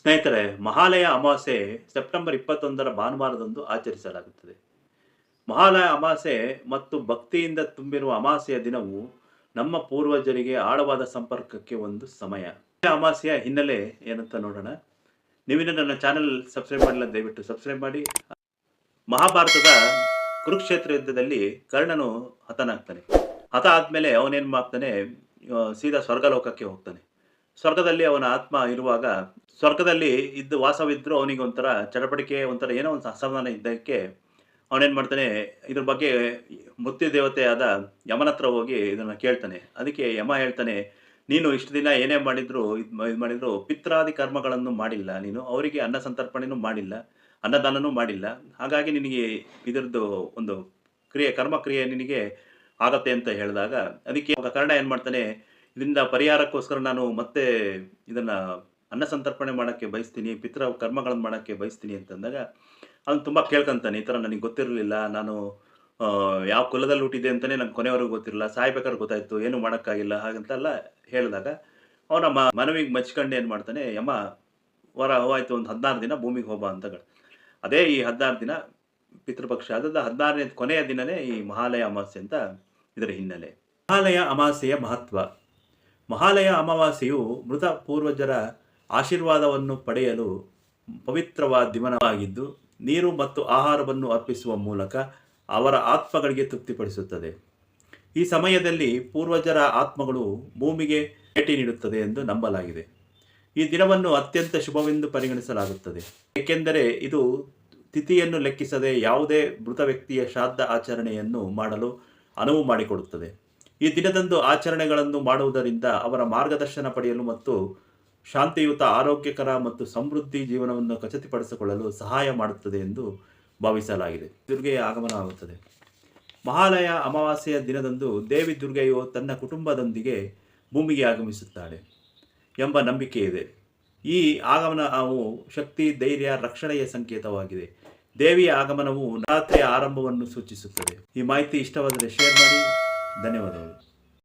ಸ್ನೇಹಿತರೆ, ಮಹಾಲಯ ಅಮಾವಾಸ್ಯೆ ಸೆಪ್ಟೆಂಬರ್ 21ರ ಭಾನುವಾರದಂದು ಆಚರಿಸಲಾಗುತ್ತದೆ. ಮಹಾಲಯ ಅಮಾವಾಸ್ಯೆ ಮತ್ತು ಭಕ್ತಿಯಿಂದ ತುಂಬಿರುವ ಅಮಾವಾಸ್ಯೆಯ ದಿನವು ನಮ್ಮ ಪೂರ್ವಜರಿಗೆ ಆಳವಾದ ಸಂಪರ್ಕಕ್ಕೆ ಒಂದು ಸಮಯ. ಅಮಾವಾಸ್ಯೆಯ ಹಿನ್ನೆಲೆ ಏನಂತ ನೋಡೋಣ. ನೀವಿನ್ನು ನನ್ನ ಚಾನೆಲ್ ಸಬ್ಸ್ಕ್ರೈಬ್ ಮಾಡಿಲ್ಲ, ದಯವಿಟ್ಟು ಸಬ್ಸ್ಕ್ರೈಬ್ ಮಾಡಿ. ಮಹಾಭಾರತದ ಕುರುಕ್ಷೇತ್ರ ಯುದ್ಧದಲ್ಲಿ ಕರ್ಣನು ಹತನಾಗ್ತಾನೆ. ಹತ ಆದಮೇಲೆ ಅವನೇನು ಮಾಡ್ತಾನೆ, ಸೀದಾ ಸ್ವರ್ಗಲೋಕಕ್ಕೆ ಹೋಗ್ತಾನೆ. ಸ್ವರ್ಗದಲ್ಲಿ ಅವನ ಆತ್ಮ ಇರುವಾಗ, ಸ್ವರ್ಗದಲ್ಲಿ ಇದ್ದು ವಾಸವಿದ್ದರೂ ಅವನಿಗೆ ಒಂಥರ ಚಡಪಡಿಕೆ, ಒಂಥರ ಏನೋ ಒಂದು ಅಸಮಾಧಾನ ಇದ್ದಕ್ಕೆ ಅವನೇನು ಮಾಡ್ತಾನೆ, ಇದ್ರ ಬಗ್ಗೆ ಮೃತ್ಯು ದೇವತೆಯಾದ ಯಮನ ಹತ್ರ ಹೋಗಿ ಇದನ್ನು ಕೇಳ್ತಾನೆ. ಅದಕ್ಕೆ ಯಮ ಹೇಳ್ತಾನೆ, ನೀನು ಇಷ್ಟು ದಿನ ಏನೇ ಮಾಡಿದ್ರು ಇದು ಮಾಡಿದ್ರು ಪಿತ್ರಾದಿ ಕರ್ಮಗಳನ್ನು ಮಾಡಿಲ್ಲ, ನೀನು ಅವರಿಗೆ ಅನ್ನ ಸಂತರ್ಪಣೆನೂ ಮಾಡಿಲ್ಲ, ಅನ್ನದಾನನೂ ಮಾಡಿಲ್ಲ. ಹಾಗಾಗಿ ನಿನಗೆ ಇದರದ್ದು ಒಂದು ಕರ್ಮಕ್ರಿಯೆ ನಿನಗೆ ಆಗತ್ತೆ ಅಂತ ಹೇಳಿದಾಗ, ಅದಕ್ಕೆ ಕರ್ಣ ಏನು ಮಾಡ್ತಾನೆ, ಇದರಿಂದ ಪರಿಹಾರಕ್ಕೋಸ್ಕರ ನಾನು ಮತ್ತೆ ಇದನ್ನು ಅನ್ನ ಸಂತರ್ಪಣೆ ಮಾಡೋಕ್ಕೆ ಬಯಸ್ತೀನಿ, ಪಿತೃ ಕರ್ಮಗಳನ್ನು ಮಾಡೋಕ್ಕೆ ಬಯಸ್ತೀನಿ ಅಂತಂದಾಗ ಅವನು ತುಂಬ ಕೇಳ್ಕೊಂತಾನೆ. ಈ ಥರ ನನಗೆ ಗೊತ್ತಿರಲಿಲ್ಲ, ನಾನು ಯಾವ ಕುಲದಲ್ಲಿ ಹುಟ್ಟಿದೆ ಅಂತಲೇ ನನಗೆ ಕೊನೆವರೆಗೂ ಗೊತ್ತಿರಲಿಲ್ಲ, ಸಾಯ್ಬೇಕಾದ್ರೆ ಗೊತ್ತಾಯಿತು, ಏನೂ ಮಾಡೋಕ್ಕಾಗಿಲ್ಲ ಹಾಗಂತೆಲ್ಲ ಹೇಳಿದಾಗ ಅವನ ಮನವಿಗೆ ಮೆಚ್ಕೊಂಡು ಏನು ಮಾಡ್ತಾನೆ, ಯಮ ಹೋಯ್ತು ಒಂದು 16 ದಿನ ಭೂಮಿಗೆ ಹೋಗ ಅಂತ. ಅದೇ ಈ 16 ದಿನ ಪಿತೃಪಕ್ಷ, ಅದಾದ 16ನೇ ಕೊನೆಯ ದಿನವೇ ಈ ಮಹಾಲಯ ಅಮಾವಾಸ್ಯೆ ಅಂತ ಇದರ ಹಿನ್ನೆಲೆ. ಮಹಾಲಯ ಅಮಾವಾಸ್ಯೆಯ ಮಹತ್ವ. ಮಹಾಲಯ ಅಮಾವಾಸ್ಯೆಯು ಮೃತ ಪೂರ್ವಜರ ಆಶೀರ್ವಾದವನ್ನು ಪಡೆಯಲು ಪವಿತ್ರವಾದ ದಿನವಾಗಿದ್ದು, ನೀರು ಮತ್ತು ಆಹಾರವನ್ನು ಅರ್ಪಿಸುವ ಮೂಲಕ ಅವರ ಆತ್ಮಗಳಿಗೆ ತೃಪ್ತಿಪಡಿಸುತ್ತದೆ. ಈ ಸಮಯದಲ್ಲಿ ಪೂರ್ವಜರ ಆತ್ಮಗಳು ಭೂಮಿಗೆ ಭೇಟಿ ನೀಡುತ್ತದೆ ಎಂದು ನಂಬಲಾಗಿದೆ. ಈ ದಿನವನ್ನು ಅತ್ಯಂತ ಶುಭವೆಂದು ಪರಿಗಣಿಸಲಾಗುತ್ತದೆ, ಏಕೆಂದರೆ ಇದು ತಿಥಿಯನ್ನು ಲೆಕ್ಕಿಸದೆ ಯಾವುದೇ ಮೃತ ವ್ಯಕ್ತಿಯ ಶ್ರಾದ್ದ ಆಚರಣೆಯನ್ನು ಮಾಡಲು ಅನುವು ಮಾಡಿಕೊಡುತ್ತದೆ. ಈ ದಿನದಂದು ಆಚರಣೆಗಳನ್ನು ಮಾಡುವುದರಿಂದ ಅವರ ಮಾರ್ಗದರ್ಶನ ಪಡೆಯಲು ಮತ್ತು ಶಾಂತಿಯುತ, ಆರೋಗ್ಯಕರ ಮತ್ತು ಸಮೃದ್ಧಿ ಜೀವನವನ್ನು ಖಚಿತಪಡಿಸಿಕೊಳ್ಳಲು ಸಹಾಯ ಮಾಡುತ್ತದೆ ಎಂದು ಭಾವಿಸಲಾಗಿದೆ. ದುರ್ಗೆಯ ಆಗಮನವಾಗುತ್ತದೆ. ಮಹಾಲಯ ಅಮಾವಾಸ್ಯೆಯ ದಿನದಂದು ದೇವಿ ದುರ್ಗೆಯು ತನ್ನ ಕುಟುಂಬದೊಂದಿಗೆ ಭೂಮಿಗೆ ಆಗಮಿಸುತ್ತಾಳೆ ಎಂಬ ನಂಬಿಕೆ ಇದೆ. ಈ ಆಗಮನವು ಶಕ್ತಿ, ಧೈರ್ಯ, ರಕ್ಷಣೆಯ ಸಂಕೇತವಾಗಿದೆ. ದೇವಿಯ ಆಗಮನವು ರಾತ್ರಿಯ ಆರಂಭವನ್ನು ಸೂಚಿಸುತ್ತದೆ. ಈ ಮಾಹಿತಿ ಇಷ್ಟವಾದರೆ ಶೇರ್ ಮಾಡಿ. ಧನ್ಯವಾದಗಳು.